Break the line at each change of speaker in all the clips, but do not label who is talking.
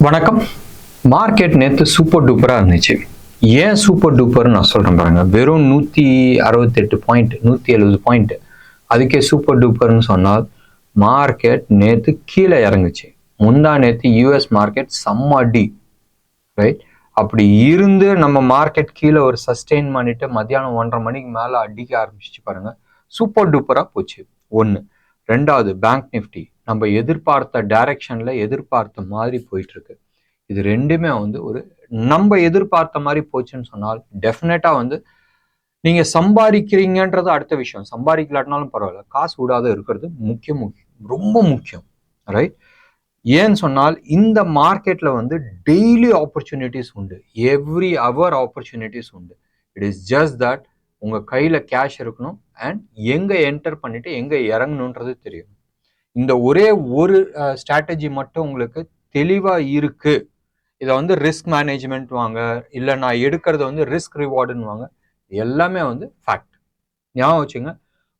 வணக்கம். மார்க்கெட் நேற்று சூப்பர் டூப்பராக இருந்துச்சு. ஏன் சூப்பர் டூப்பர்னு நான் சொல்கிறேன் பாருங்க. வெறும் 168 பாயிண்ட் 170 பாயிண்ட் அதுக்கே சூப்பர் டூப்பர்னு சொன்னால் மார்க்கெட் நேற்று கீழே இறங்குச்சு. முந்தா நேற்று யூஎஸ் மார்க்கெட் செம்ம அடி, ரைட்? அப்படி இருந்து நம்ம மார்க்கெட் கீழே ஒரு சஸ்டெயின் பண்ணிட்டு மத்தியானம் 1:30 மணிக்கு மேலே அடிக்க ஆரம்பிச்சிச்சு பாருங்க. சூப்பர் டூப்பராக போச்சு. ஒன்று. ரெண்டாவது, பேங்க் நிஃப்டி நம்ம எதிர்பார்த்த டைரக்ஷன்ல எதிர்பார்த்த மாதிரி போயிட்டு இருக்கு. இது ரெண்டுமே ஒரு நம்ம எதிர்பார்த்த மாதிரி போச்சுன்னு சொன்னால் டெஃபினட்டா நீங்க சம்பாதிக்கிறீங்கன்றது அடுத்த விஷயம். சம்பாதிக்கலாட்டினாலும் பரவாயில்ல, காசு விடாத இருக்கிறது முக்கியம், ரொம்ப முக்கியம், ரைட்? ஏன்னு சொன்னால் இந்த மார்க்கெட்ல டெய்லி ஆப்பர்ச்சுனிட்டிஸ் உண்டு, எவ்ரி ஹவர் ஆப்பர்ச்சுனிட்டிஸ் உண்டு. இட் இஸ் ஜஸ்ட் தட் உங்க கையில கேஷ் இருக்கணும் அண்ட் எங்க என்டர் பண்ணிட்டு எங்க இறங்கணுன்றது தெரியும். இந்த ஒரே ஒரு ஸ்ட்ராட்டஜி மட்டும் உங்களுக்கு தெளிவா இருக்கு. இதை ரிஸ்க் மேனேஜ்மெண்ட் வாங்க, இல்லை நான் எடுக்கிறது ரிஸ்க் ரிவார்டுன்னு வாங்க, எல்லாமே ஃபேக்ட். ஞாபகம் வச்சுங்க,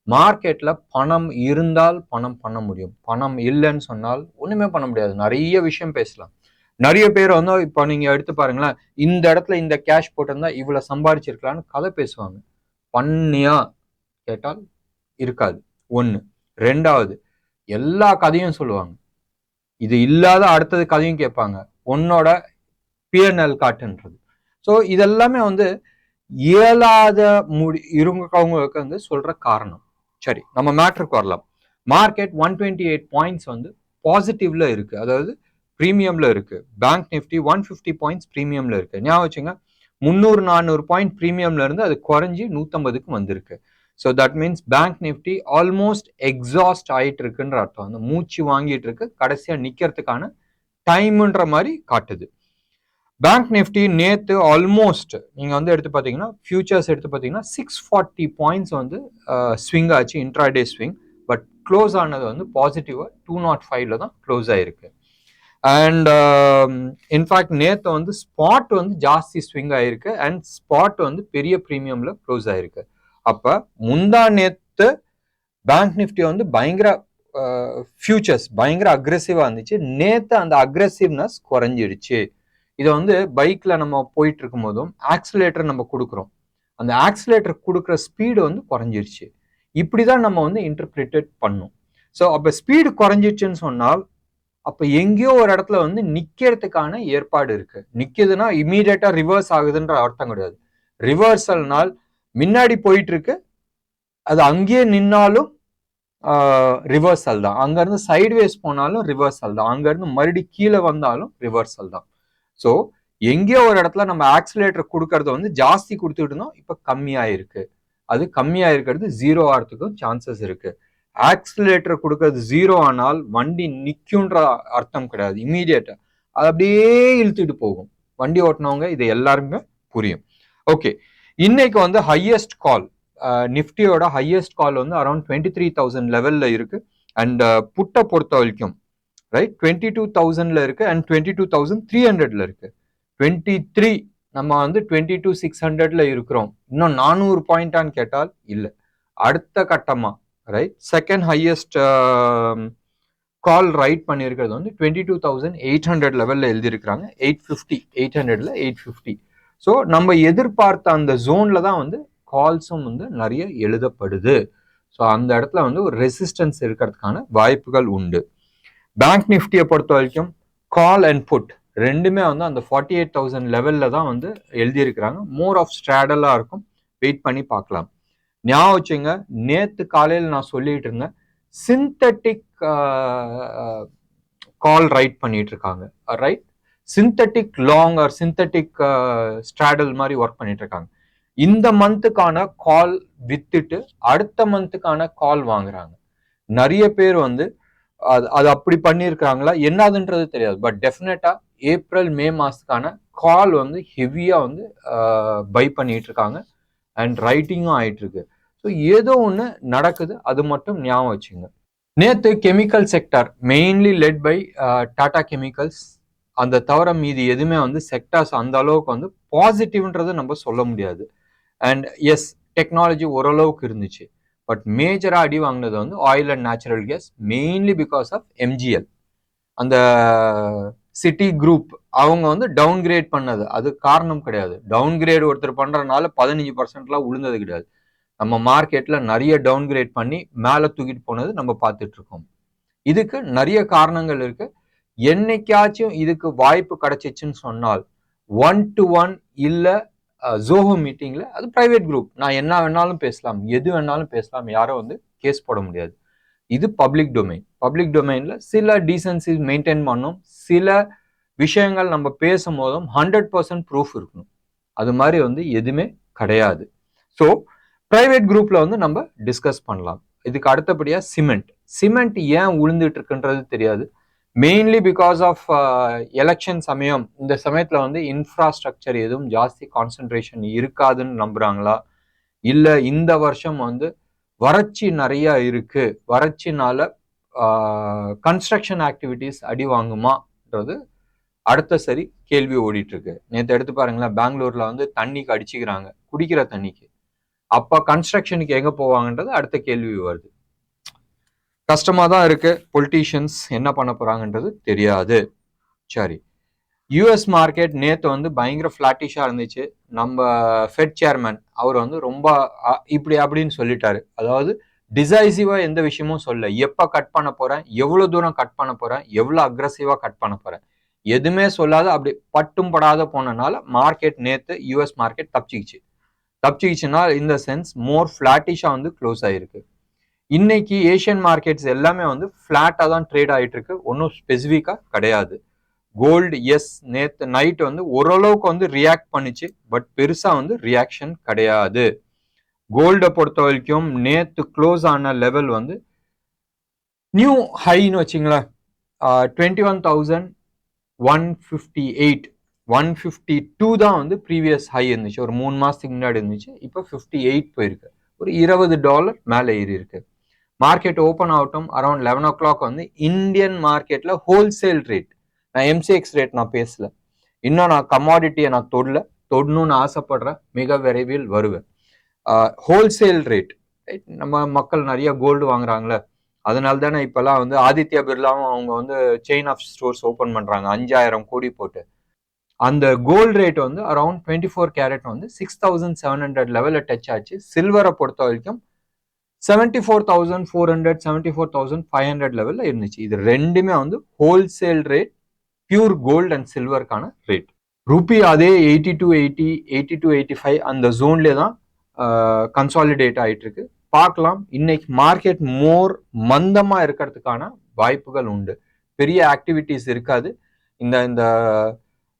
மார்க்கெட்ல பணம் இருந்தால் பணம் பண்ண முடியும், பணம் இல்லைன்னு சொன்னால் ஒண்ணுமே பண்ண முடியாது. நிறைய விஷயம் பேசலாம். நிறைய பேர் இப்போ நீங்க எடுத்து பாருங்களேன், இந்த இடத்துல இந்த கேஷ் போட்டிருந்தா இவ்வளவு சம்பாதிச்சிருக்கலாம்னு கதை பேசுவாங்க. பண்ணியா கேட்டால் இருக்காது. ஒண்ணு. ரெண்டாவது, எல்லா கதையும் சொல்லுவாங்க. இது இல்லாத அடுத்தது கதையும் கேட்பாங்க, உன்னோட பிஎன்எல் காட்டுன்றது. ஸோ இதெல்லாமே இயலாத இருக்கவங்களுக்கு சொல்ற காரணம். சரி, நம்ம மேட்ருக்கு வரலாம். மார்க்கெட் 128 பாயிண்ட்ஸ் பாசிட்டிவ்ல இருக்கு, அதாவது பிரீமியம்ல இருக்கு. பேங்க் நிஃப்டி 150 பாயிண்ட்ஸ் பிரீமியம்ல இருக்கு. ஞாபகம் வச்சுங்க, 300-400 பாயிண்ட் பிரீமியம்ல இருந்து அது குறைஞ்சி 150க்கு வந்திருக்கு. So that means bank Nifty almost exhaust ஆயிட்டு இருக்குன்ற அர்த்தம். மூச்சு வாங்கிட்டு இருக்கு, கடைசியா நிக்கிறதுக்கான டைம்ன்ற மாதிரி காட்டுது. பேங்க் நிஃப்டி நேத்து ஆல்மோஸ்ட் நீங்க எடுத்து பார்த்தீங்கன்னா, ஃபியூச்சர்ஸ் எடுத்து பார்த்தீங்கன்னா 640 பாயிண்ட்ஸ் ஸ்விங் ஆச்சு, இன்ட்ராடே ஸ்விங். பட் க்ளோஸ் ஆனது பாசிட்டிவா 205ல தான் க்ளோஸ் ஆயிருக்கு. அண்ட் இன்ஃபேக்ட் நேத்து ஸ்பாட் ஜாஸ்தி ஸ்விங் ஆயிருக்கு அண்ட் ஸ்பாட் பெரிய பிரீமியம்ல க்ளோஸ் ஆயிருக்கு. அப்ப முந்தா நேத்து பேங்க் நிஃப்டி பயங்கர ஃபியூச்சர்ஸ் பயங்கர அக்ரெசிவா இருந்துச்சு. நேத்து அந்த அக்ரெசிவ்னஸ் குறைஞ்சிடுச்சு. இதை பைக்ல நம்ம போயிட்டு இருக்கும் போதும் ஆக்சிலேட்டர் நம்ம கொடுக்குறோம், அந்த ஆக்சிலேட்டர் கொடுக்குற ஸ்பீடு குறைஞ்சிருச்சு. இப்படிதான் நம்ம இன்டர்பிரிட்டேட் பண்ணும். ஸோ அப்ப ஸ்பீடு குறைஞ்சிருச்சுன்னு சொன்னால் அப்ப எங்கேயோ ஒரு இடத்துல நிக்கிறதுக்கான ஏற்பாடு இருக்கு. நிக்குதுன்னா இமீடியட்டா ரிவர்ஸ் ஆகுதுன்ற அர்த்தம் கிடையாது. ரிவர்சல்னால் முன்னாடி போயிட்டு இருக்கு, அது அங்கேயே நின்னாலும் ரிவர்சல் தான். அங்க இருந்து சைட்வேஸ் போனாலும் ரிவர்சல் தான், அங்க இருந்து மறுபடி கீழே வந்தாலும் ரிவர்சல் தான். ஸோ எங்கேயோ ஒரு இடத்துல நம்ம ஆக்சிலேட்டர் கொடுக்கறத ஜாஸ்தி கொடுத்துட்டு இருந்தோம், இப்ப கம்மியா இருக்கு. அது கம்மியா இருக்கிறது ஜீரோ ஆகிறதுக்கும் சான்சஸ் இருக்கு. ஆக்சிலேட்டர் கொடுக்கறது ஜீரோ ஆனால் வண்டி நிக்கும்ன்ற அர்த்தம் கிடையாது. இம்மீடியட்டா அது அப்படியே இழுத்துட்டு போகும். வண்டி ஓட்டினவங்க இது எல்லாருமே புரியும். ஓகே, இன்னைக்கு ஹையஸ்ட் கால், நிஃப்டியோட ஹையஸ்ட் கால் அரௌண்ட் 23,000 லெவல்ல இருக்கு. அண்ட் புட்டை பொறுத்த வரைக்கும் ரைட் 22,000ல இருக்கு அண்ட் 22,300ல இருக்கு. 23 நம்ம 22,600ல இருக்கிறோம். இன்னும் 400 பாயிண்டான்னு கேட்டால் இல்ல. அடுத்த கட்டமா ரைட் செகண்ட் ஹையஸ்ட் கால் ரைட் பண்ணியிருக்கிறது 22,800 லெவல்ல எழுதியிருக்கிறாங்க. 800ல 850. ஸோ நம்ம எதிர்பார்த்த அந்த ஜோன்ல தான் கால்ஸும் நிறைய எழுதப்படுது. ஸோ அந்த இடத்துல ஒரு ரெசிஸ்டன்ஸ் இருக்கிறதுக்கான வாய்ப்புகள் உண்டு. பேங்க் நிஃப்டியை பொறுத்த வரைக்கும் கால் அண்ட் புட் ரெண்டுமே அந்த 48,000 லெவல்ல தான் எழுதியிருக்கிறாங்க. மோர் ஆஃப் ஸ்ட்ராடலா இருக்கும், வெயிட் பண்ணி பார்க்கலாம். ஞாபகம் வச்சுங்க, நேத்து காலையில் நான் சொல்லிட்டு இருந்தேன், சிந்தட்டிக் கால் ரைட் பண்ணிட்டு இருக்காங்க, right? Synthetic long or synthetic straddle மாதிரி ஒர்க் பண்ணிட்டு இருக்காங்க. இந்த மந்த்துக்கான கால் வித்துட்டு அடுத்த மந்த்துக்கான கால் வாங்குறாங்க. நிறைய பேர் அது அப்படி பண்ணியிருக்காங்களா என்னதுன்றது தெரியாது. பட் டெஃபினட்டா ஏப்ரல் மே மாசத்துக்கான கால் ஹெவியா பை பண்ணிட்டு இருக்காங்க அண்ட் ரைட்டிங்கும் ஆயிட்டு இருக்கு. ஸோ ஏதோ ஒன்று நடக்குது, அது மட்டும் ஞாபகம் வச்சுங்க. நேத்து chemical sector mainly led by Tata chemicals, அந்த தவிர மீதி எதுவுமே செக்டார்ஸ் அந்த அளவுக்கு பாசிட்டிவ்ன்றது நம்ம சொல்ல முடியாது. அண்ட் எஸ், டெக்னாலஜி ஓரளவுக்கு இருந்துச்சு. பட் மேஜரா அடி வாங்கினது oil and natural gas, mainly because of MGL. அந்த சிட்டி குரூப் அவங்க வந்து டவுன் கிரேட் பண்ணது, அது காரணம் கிடையாது. டவுன் கிரேட் ஒருத்தர் பண்றதுனால 15%லாம் உளுந்தது கிடையாது. நம்ம மார்க்கெட்ல நிறைய டவுன் கிரேட் பண்ணி மேல தூக்கிட்டு போனது நம்ம பார்த்துட்டு இருக்கோம். இதுக்கு நிறைய காரணங்கள் இருக்கு. என்னைக்காச்சும் இதுக்கு வாய்ப்பு கிடைச்சிச்சுன்னு சொன்னால் 1-to-1 இல்ல ஜோஹோ மீட்டிங்ல, அது பிரைவேட் குரூப், நான் என்ன வேணாலும் பேசலாம், எது வேணாலும் பேசலாம், யாரும் வந்து கேஸ் போட முடியாது. இது பப்ளிக் டொமைன். பப்ளிக் டொமைன்ல சில டீசன்சி மெயின்டைன் பண்ணும், சில விஷயங்கள் நம்ம பேசும் போதும் 100% ப்ரூஃப் இருக்கணும். அது மாதிரி வந்து எதுவுமே கிடையாது. ஸோ பிரைவேட் குரூப்ல வந்து நம்ம டிஸ்கஸ் பண்ணலாம். இதுக்கு அடுத்தபடியா சிமெண்ட் ஏன் உளுந்துட்டு இருக்குன்றது தெரியாது. மெயின்லி பிகாஸ் ஆஃப் எலெக்ஷன் சமயம், இந்த சமயத்துல வந்து இன்ஃப்ராஸ்ட்ரக்சர் எதுவும் ஜாஸ்தி கான்சென்ட்ரேஷன் இருக்காதுன்னு நம்புறாங்களா, இல்ல இந்த வருஷம் வந்து வறட்சி நிறைய இருக்கு, வறட்சினால கன்ஸ்ட்ரக்ஷன் ஆக்டிவிட்டிஸ் அடி வாங்குமான்றது அடுத்த சரி கேள்வி ஓடிட்டு இருக்கு. நேற்று எடுத்து பாருங்களேன், பெங்களூர்ல வந்து தண்ணிக்கு அடிச்சுக்கிறாங்க, குடிக்கிற தண்ணிக்கு. அப்ப கன்ஸ்ட்ரக்ஷனுக்கு எங்க போவாங்கன்றது அடுத்த கேள்வி வருது. கஷ்டமா தான் இருக்கு. பொலிட்டீஷியன்ஸ் என்ன பண்ண போறாங்கன்றது தெரியாது. சரி, யூஎஸ் மார்க்கெட் நேத்து வந்து பயங்கர ஃபிளாட்டிஷா இருந்துச்சு. நம்ம ஃபெட் சேர்மன் அவர் வந்து ரொம்ப இப்படி அப்படின்னு சொல்லிட்டாரு. அதாவது டிசைசிவா எந்த விஷயமும் சொல்ல, எப்ப கட் பண்ண போறேன், எவ்வளவு தூரம் கட் பண்ண போறேன், எவ்வளவு அக்ரஸிவா கட் பண்ண போறேன், எதுவுமே சொல்லாத அப்படி பட்டும் படாத போனனால மார்க்கெட் நேத்து யூஎஸ் மார்க்கெட் தப்பிச்சுச்சுன்னா இந்த சென்ஸ் மோர் ஃபிளாட்டிஷா வந்து க்ளோஸ் ஆயிருக்கு. இன்னைக்கு ஏஷியன் மார்க்கெட்ஸ் எல்லாமே வந்து ஃபிளாட்டா தான் ட்ரேட் ஆயிட்டு இருக்கு, ஒன்றும் ஸ்பெசிஃபிக்கா கிடையாது. கோல்டு எஸ் நேத்து நைட் வந்து ஓரளவுக்கு வந்து ரியாக்ட் பண்ணிச்சு, பட் பெருசா வந்து ரியாக்ஷன் கிடையாது. கோல்டை பொறுத்த வரைக்கும் நேத்து க்ளோஸ் ஆன லெவல் வந்து நியூ ஹைன்னு வச்சுங்களேன், 21,158 152 தான் வந்து ப்ரீவியஸ் ஹை இருந்துச்சு. ஒரு 3 மாசத்துக்கு முன்னாடி இருந்துச்சு. இப்போ 58 போயிருக்கு. ஒரு $20 மேல ஏறி இருக்கு. மார்க்கெட் ஓப்பன் ஆகட்டும். அரௌண்ட் 11 o'clock வந்து இந்தியன் மார்க்கெட்ல ஹோல்சேல் ரேட், நான் எம்சிஎக்ஸ் ரேட் நான் பேசல, இன்னும் நான் கமாடிட்டியை நான் தொடணும்னு ஆசைப்படுறேன், மிக விரைவில் வருவேன். ஹோல்சேல் ரேட், நம்ம மக்கள் நிறைய கோல்டு வாங்குறாங்களே, அதனால தானே இப்பெல்லாம் வந்து ஆதித்யா பிர்லாவும் அவங்க வந்து செயின் ஆஃப் ஸ்டோர்ஸ் ஓப்பன் பண்றாங்க 5,000 கோடி போட்டு. அந்த கோல்டு ரேட் வந்து அரௌண்ட் 24 கேரட் வந்து 6,700 லெவலில் டச் ஆச்சு. சில்வரை பொறுத்த வரைக்கும் 74,400 74,500 லெவலில் இருந்துச்சு. இது ரெண்டுமே வந்து wholesale rate, pure gold and சில்வருக்கான ரேட். ரூபி அதே 8280 8285 அந்த ஜோன்லேயே தான் கன்சாலிடேட் ஆயிட்டு இருக்கு. பார்க்கலாம், இன்னைக்கு மார்க்கெட் மோர் மந்தமா இருக்கிறதுக்கான வாய்ப்புகள் உண்டு. பெரிய ஆக்டிவிட்டிஸ் இருக்காது. இந்த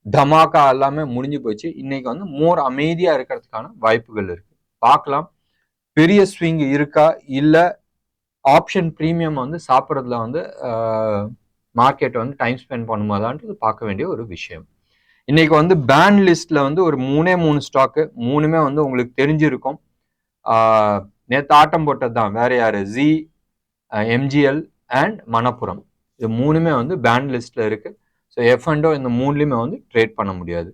தமாக்கா எல்லாமே முடிஞ்சு போச்சு. இன்னைக்கு வந்து மோர் அமைதியா இருக்கிறதுக்கான வாய்ப்புகள் இருக்கு. பார்க்கலாம் பெரிய ஸ்விங் இருக்கா, இல்ல ஆப்ஷன் பிரீமியம் வந்து சாப்பிட்றதுல வந்து மார்க்கெட் வந்து டைம் ஸ்பெண்ட் பண்ணுமாதான்றது பார்க்க வேண்டிய ஒரு விஷயம். இன்னைக்கு வந்து பேன் லிஸ்ட்ல வந்து ஒரு 3 ஸ்டாக்கு, 3மே வந்து உங்களுக்கு தெரிஞ்சிருக்கும். நேற்று ஆட்டம் போட்டது தான், வேற யாரு, ஜி, எம்ஜிஎல் அண்ட் மணப்புரம். இது 3மே வந்து பேன் லிஸ்ட்ல இருக்கு. ஸோ F&O இந்த 3லையுமே வந்து ட்ரேட் பண்ண முடியாது.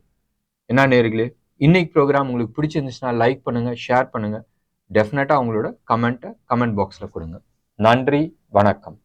என்ன நேர்களே, இன்னைக்கு ப்ரோக்ராம் உங்களுக்கு பிடிச்சிருந்துச்சுன்னா லைக் பண்ணுங்க, ஷேர் பண்ணுங்க, டெஃபினட்டா உங்களோட கமெண்ட் பாக்ஸ்ல கொடுங்க. நன்றி, வணக்கம்.